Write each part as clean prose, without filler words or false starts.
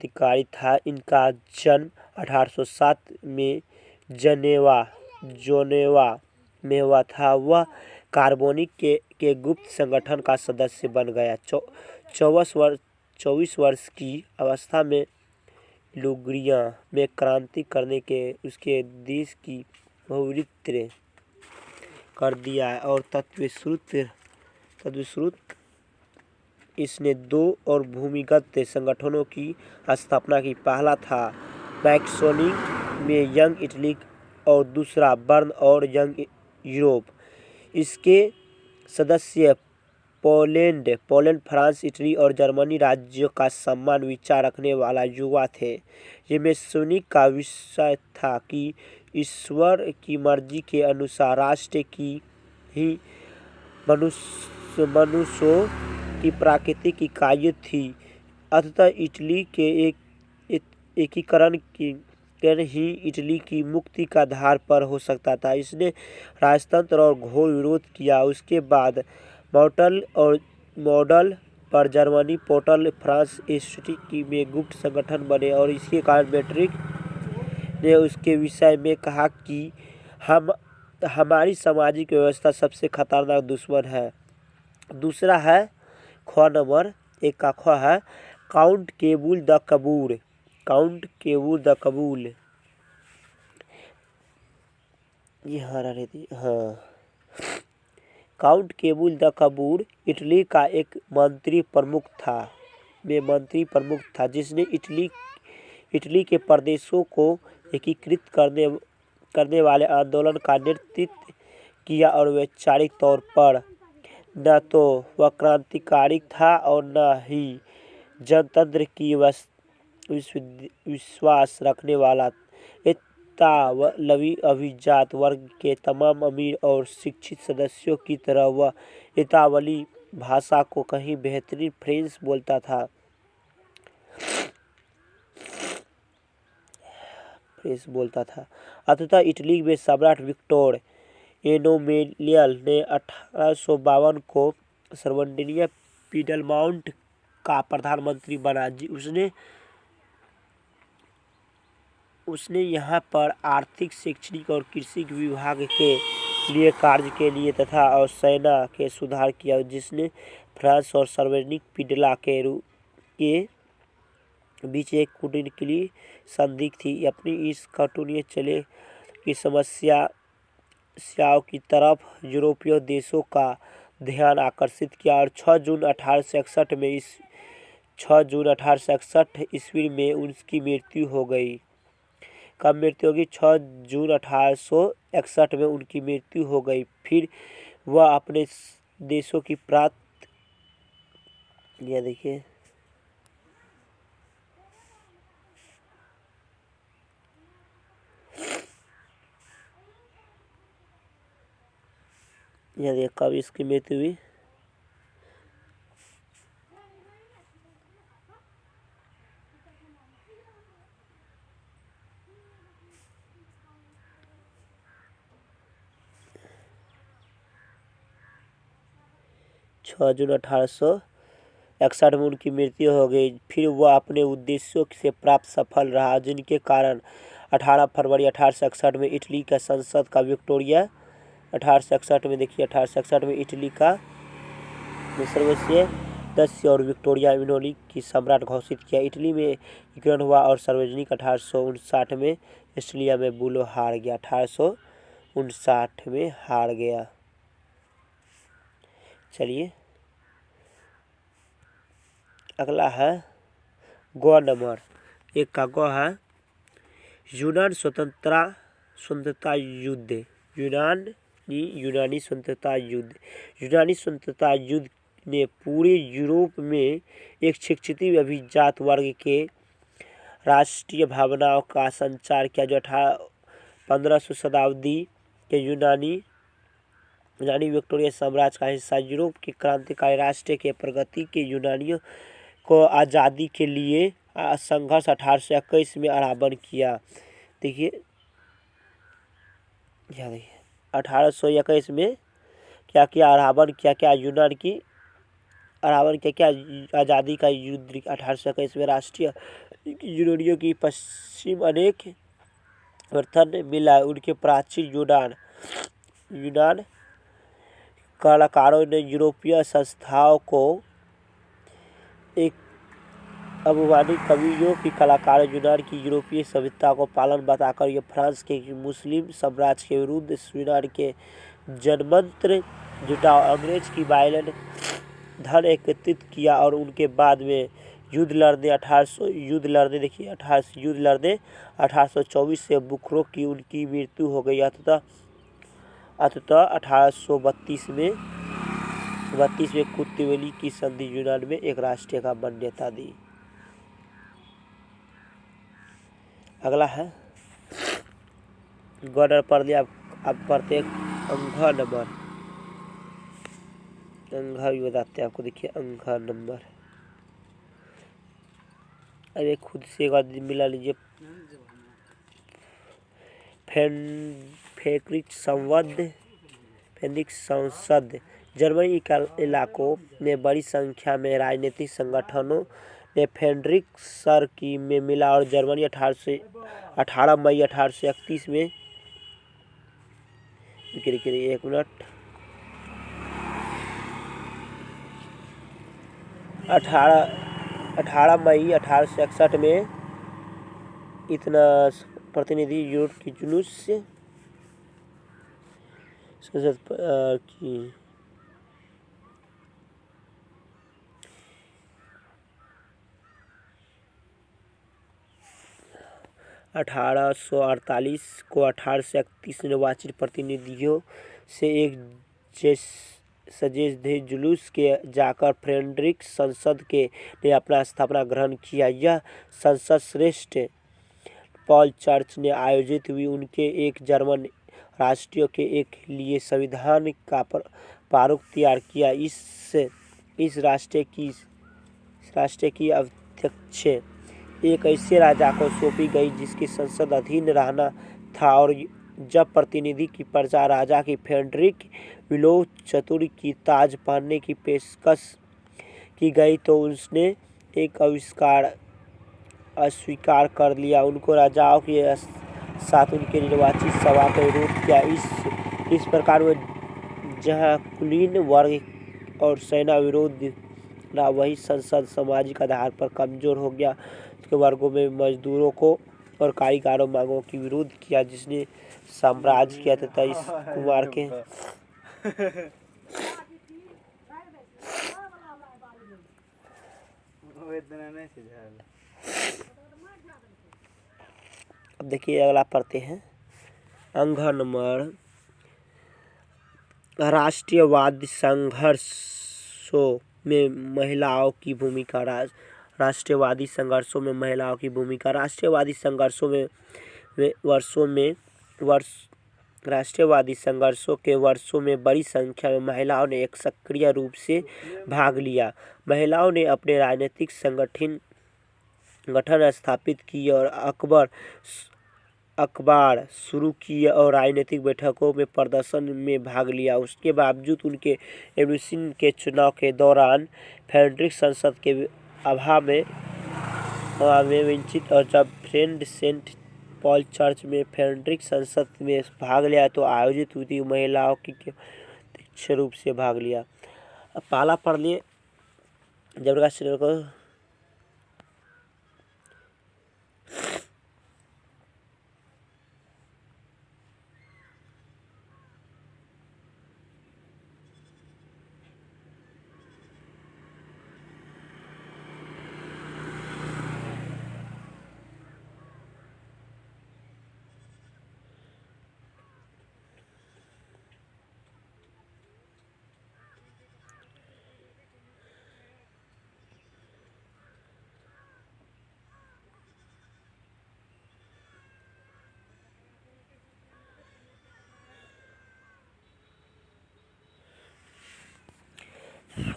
क्रांतिकारी था। इनका जन्म 1807 में जेनेवा में हुआ था। वह कार्बोनिक के गुप्त संगठन का सदस्य बन गया। 24 वर्ष की अवस्था में लुग्रिया में क्रांति करने के उसके देश की प्रवृत्ति कर दिया और तदुश्रुत इसने 2 और भूमिगत संगठनों की स्थापना की। पहला था मैक्सोनी में यंग इटली और दूसरा बर्न और यंग यूरोप। इसके सदस्य पोलैंड, फ्रांस, इटली और जर्मनी राज्यों का समान विचार रखने वाला युवा थे। ये मेसोनिक का विषय था कि ईश्वर की मर्जी के अनुसार राष्ट्र की ही मनुष्यों की प्राकृतिक इकाई थी। अतः इटली के एकीकरण ही इटली की मुक्ति का आधार पर हो सकता था। इसने राजतंत्र और घोर विरोध किया। उसके बाद मॉडल पर जर्मनी, पोलैंड, फ्रांस, इटली में गुप्त संगठन बने और इसके कारण मैट्रिक ने उसके विषय में कहा कि हमारी सामाजिक व्यवस्था सबसे खतरनाक दुश्मन है। दूसरा है ख नंबर 1 का ख है काउंट केबुल द कबूर। काउंट केबुल द कबूर इटली का एक मंत्री प्रमुख था जिसने इटली के प्रदेशों को एकीकृत करने वाले आंदोलन का नेतृत्व किया और वैचारिक तौर पर न तो वह क्रांतिकारी था और न ही जनतंत्र की विश्वास रखने वाला। इतालवी अभिजात वर्ग के तमाम अमीर और शिक्षित सदस्यों की तरह वह इतालवी भाषा को कहीं बेहतरीन फ्रेंच बोलता था। अतः इटली में सम्राट विक्टर एमानुएल ने 1852 को सर्वडिनिया पीडलमाउंट का प्रधानमंत्री बना। उसने यहाँ पर आर्थिक, शैक्षणिक और कृषि विभाग के लिए कार्य के लिए तथा और सेना के सुधार किया। जिसने फ्रांस और सर्वडिनिया पीडला के बीच एक कूटनीतिक संधि थी। अपनी इस कूटनीतिक चले की समस्याओं की तरफ यूरोपीय देशों का ध्यान आकर्षित किया और 6 जून 1861 ईस्वी में उनकी मृत्यु हो गई। कब मृत्यु होगी? 6 जून 1861 में उनकी मृत्यु हो गई। फिर वह अपने देशों की यह देखिए कब इसकी मृत्यु हुई? 6 जून 1861 में उनकी मृत्यु हो गई। फिर वह अपने उद्देश्यों से प्राप्त सफल रहा, जिनके कारण 18 फरवरी 1861 में इटली का संसद का विक्टोरिया 1861 में देखिए 1861 में इटली का सर्वोच्च सदस्य और विक्टोरिया इमानुएल की सम्राट घोषित किया। इटली में एकीकरण हुआ और सार्वजनिक 1859 में ऑस्ट्रिया में बुलो हार गया। 1859 में हार गया। चलिए अगला है ग नंबर 1 का ग है यूनान स्वतंत्रता युद्ध। यूनानी स्वतंत्रता युद्ध ने पूरे यूरोप में एक शिक्षित अभिजात वर्ग के राष्ट्रीय भावनाओं का संचार किया, जो 15वीं शताब्दी के यूनानी विक्टोरिया साम्राज्य का हिस्सा। यूरोप के क्रांतिकारी राष्ट्र के प्रगति के यूनानियों को आज़ादी के लिए संघर्ष 1821 में आरंभ किया। देखिए 1821 में क्या किया? आरंभ किया क्या? यूनान की अरावन के क्या आज़ादी का युद्ध 1821 में राष्ट्रीय यूनियन की पश्चिम अनेक समर्थन मिला। उनके प्राचीन यूनान कलाकारों ने यूरोपीय संस्थाओं को एक अफगानी कवियों की कलाकारों यूनान की यूरोपीय सभ्यता को पालन बताकर ये फ्रांस के मुस्लिम साम्राज्य के विरुद्ध यूनान के जनमंत्र जुटाओ अंग्रेज की वायलेंट धन एकत्रित किया और उनके बाद में युद्ध लड़ने 1824 से बुखरो की उनकी मृत्यु हो गई। अतः 1832 में कुतुबली की संधि यूनान में एक राष्ट्रीय का मान्यता दी। अगला है गणर पढ़ लिया। अब पढ़ते अंघ नंबर, अंघा भी बताते हैं आपको। देखिए अंघा नंबर, अरे खुद से एक बार मिला लीजिए। फेक्रिक संसद जर्मनी के इलाकों में बड़ी संख्या में राजनीतिक संगठनों ने फेडरिक सर की में मिला और जर्मनी 18 मई 1831 में 18 मई 1861 में इतना प्रतिनिधि यूरोप की जुलूस से संसद की 1848 को 1831 निर्वाचित प्रतिनिधियों से एक सजेश जुलूस के जाकर फ्रेडरिक संसद के ने अपना स्थापना ग्रहण किया। यह संसद श्रेष्ठ पॉल चर्च ने आयोजित हुई। उनके एक जर्मन राष्ट्रीय के एक लिए संविधान का प्रारूप तैयार किया। इस राष्ट्र की अध्यक्ष एक ऐसे राजा को सौंपी गई जिसकी संसद अधीन रहना था और जब प्रतिनिधि की प्रजा राजा की फ्रेडरिक विलोम चतुर की ताज पहनने की पेशकश की गई तो उसने एक अस्वीकार कर लिया। उनको राजाओं के साथ उनके निर्वाचित सभा का विरोध किया। इस प्रकार वह जहाँ कुलीन वर्ग और सेना विरोध रहा वही संसद सामाजिक आधार पर कमजोर हो गया। उसके वर्गों में मजदूरों को और कारीगरों मांगों की विरोध किया जिसने साम्राज्य किया तथा इस कुमार के अब देखिए अगला पढ़ते हैं अंघ नंबर। राष्ट्रवादी संघर्षों में महिलाओं की भूमिका। राष्ट्रवादी संघर्षों में महिलाओं की भूमिका। राष्ट्रवादी संघर्षों के वर्षों में बड़ी संख्या में महिलाओं ने एक सक्रिय रूप से भाग लिया। महिलाओं ने अपने राजनीतिक संगठन स्थापित किए और अखबार शुरू किए और राजनीतिक बैठकों में प्रदर्शन में भाग लिया। उसके बावजूद उनके एडमिशन के चुनाव के दौरान फ्रेडरिक संसद के अभाव में वंचित और जब फ्रेंड सेंट पॉल चर्च में फ्रेडरिक संसद में भाग लिया तो आयोजित हुई महिलाओं की प्रत्यक्ष रूप से भाग लिया। अब पहला पढ़ लिए जबरदस्त चैनल को।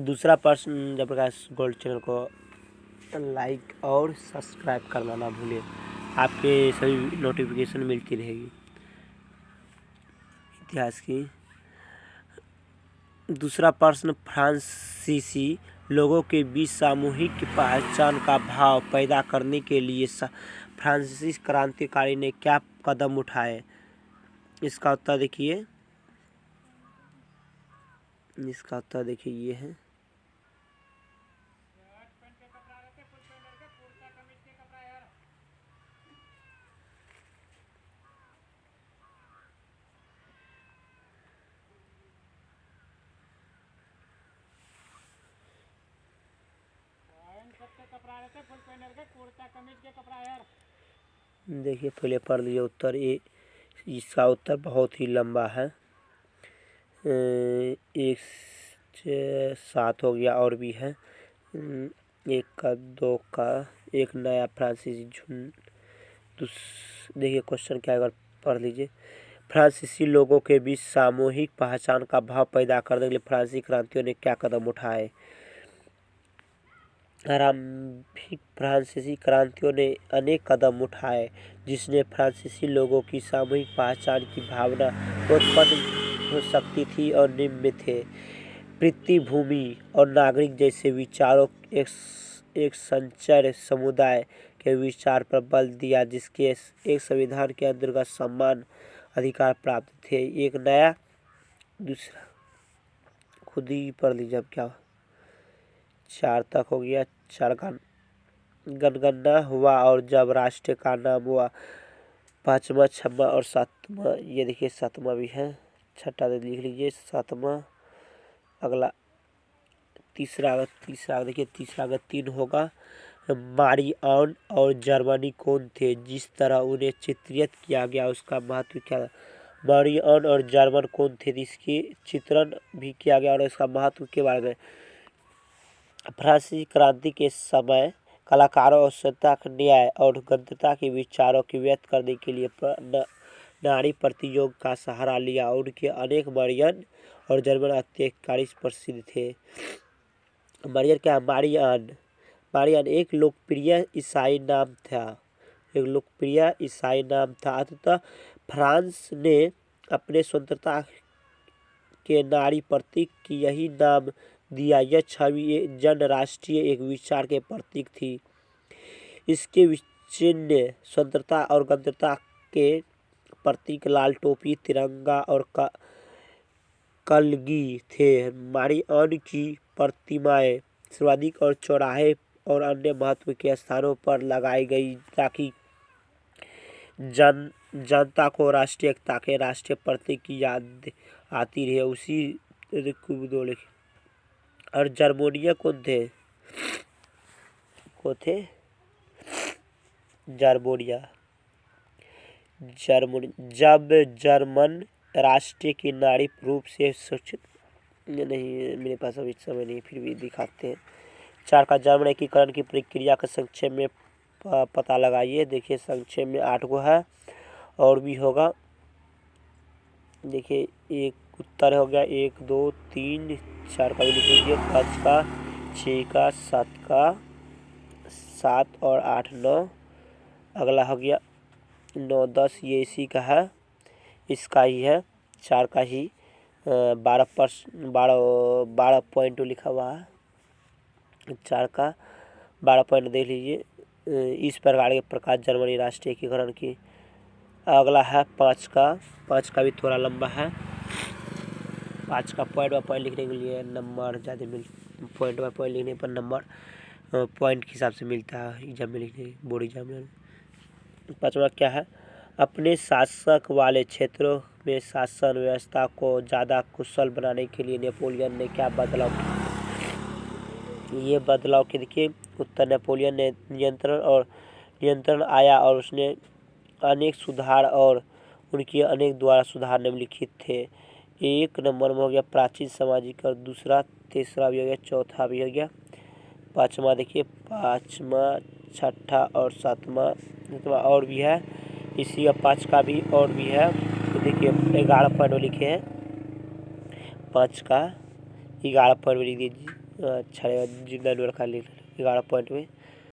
दूसरा प्रश्न जयप्रकाश गोल्ड चैनल को लाइक और सब्सक्राइब करना ना भूलिए, आपके सभी नोटिफिकेशन मिलती रहेगी। इतिहास की दूसरा प्रश्न, फ्रांसीसी लोगों के बीच सामूहिक पहचान का भाव पैदा करने के लिए फ्रांसीसी क्रांतिकारी ने क्या कदम उठाए? इसका उत्तर देखिए, ये है। देखिए पहले पढ़ लीजिए उत्तर। इसका उत्तर बहुत ही लंबा है। 1 से 7 हो गया, और भी है 1 का 2 का। एक नया फ्रांसीसी झुंड। देखिए क्वेश्चन क्या है, अगर पढ़ लीजिए। फ्रांसीसी लोगों के बीच सामूहिक पहचान का भाव पैदा करने के लिए फ्रांसीसी क्रांतियों ने क्या कदम उठाए? आरंभिक फ्रांसीसी क्रांतियों ने अनेक कदम उठाए जिसने फ्रांसीसी लोगों की सामूहिक पहचान की भावना उत्पन्न हो सकती थी और निम्न थे। पृथ्वीभूमि और नागरिक जैसे विचारों एक संचय समुदाय के विचार पर बल दिया जिसके एक संविधान के अंतर्गत समान अधिकार प्राप्त थे। एक नया दूसरा खुद ही पढ़ लीजिए अब क्या। 4 तक हो गया। 4 का जनगणना हुआ और जब राष्ट्र का नाम हुआ 5वां 6वां और 7वां। ये देखिए 7वां भी है, 6ठा लिख लीजिए 7वां। अगला तीसरा देखिए, तीसरा अगर 3 होगा। मारियान और जर्मनी कौन थे जिस तरह उन्हें चित्रित किया गया उसका महत्व क्या? मारियान और जर्मन कौन थे जिसकी चित्रण भी किया गया और इसका महत्व के बारे में? फ्रांसीसी क्रांति के समय कलाकारों और स्वतंत्रता, न्याय और गणतंत्र के विचारों की व्यक्त करने के लिए नारी प्रतियोग का सहारा लिया। उनके अनेक मारियान और जर्मन हत्याकारी प्रसिद्ध थे। मारियान क्या? मारियान एक लोकप्रिय ईसाई नाम था। अतः फ्रांस ने अपने स्वतंत्रता के नारी प्रतीक की यही नाम दिया। यह छवि जन राष्ट्रीय एक विचार के प्रतीक थी। इसके चिन्ह स्वतंत्रता और गणतंत्र के प्रतीक लाल टोपी, तिरंगा और कलगी थे। मारियान की प्रतिमाएं सर्वाधिक और चौराहे और अन्य महत्व के स्थानों पर लगाई गई ताकि जनता को राष्ट्रीय एकता के राष्ट्रीय प्रतीक की याद आती रहे। उसी और जर्मनिया कौन थे? जब जर्मन राष्ट्र की नारी रूप से सूचित नहीं, मेरे पास अभी समय नहीं, फिर भी दिखाते हैं। 4 का जर्मन एकीकरण की प्रक्रिया का संक्षेप में पता लगाइए। देखिए संक्षेप में 8 गो है, और भी होगा। देखिए एक उत्तर हो गया 1 2 3 4 का भी लिख लीजिए। 5 का 6 का 7 का 7 और 8 9। अगला हो गया 9 10, ये इसी का है, इसका ही है। 4 का ही 12 पॉइंट लिखा हुआ है। 4 का 12 पॉइंट देख लीजिए। इस प्रकार के प्रकाश जर्मनी राष्ट्रीय एकीकरण की। अगला है 5 का भी थोड़ा लंबा है। 5 का पॉइंट बाय पॉइंट लिखने के लिए नंबर ज़्यादा पॉइंट बाय पॉइंट लिखने पर नंबर पॉइंट के हिसाब से मिलता है एग्जाम में लिखने, बोर्ड एग्जाम में। 5वां क्या है? अपने शासक वाले क्षेत्रों में शासन व्यवस्था को ज़्यादा कुशल बनाने के लिए नेपोलियन ने क्या बदलाव किया? ये बदलाव के देखिए उत्तर। नेपोलियन ने नियंत्रण आया और उसने अनेक सुधार और उनकी अनेक द्वारा सुधार निम्नलिखित थे। 1 नंबर में हो गया प्राचीन सामाजिक, और दूसरा 3रा भी हो गया, 4था भी हो गया। 5वां देखिए 5वां 6ठा और 7वां और भी है। इसी का 5 का भी और भी है। तो देखिए 11 पॉइंट में लिखे हैं। 5 का 11 पॉइंट में लिख दीजिए। अच्छा जितना नंबर का लिख 11 पॉइंट में।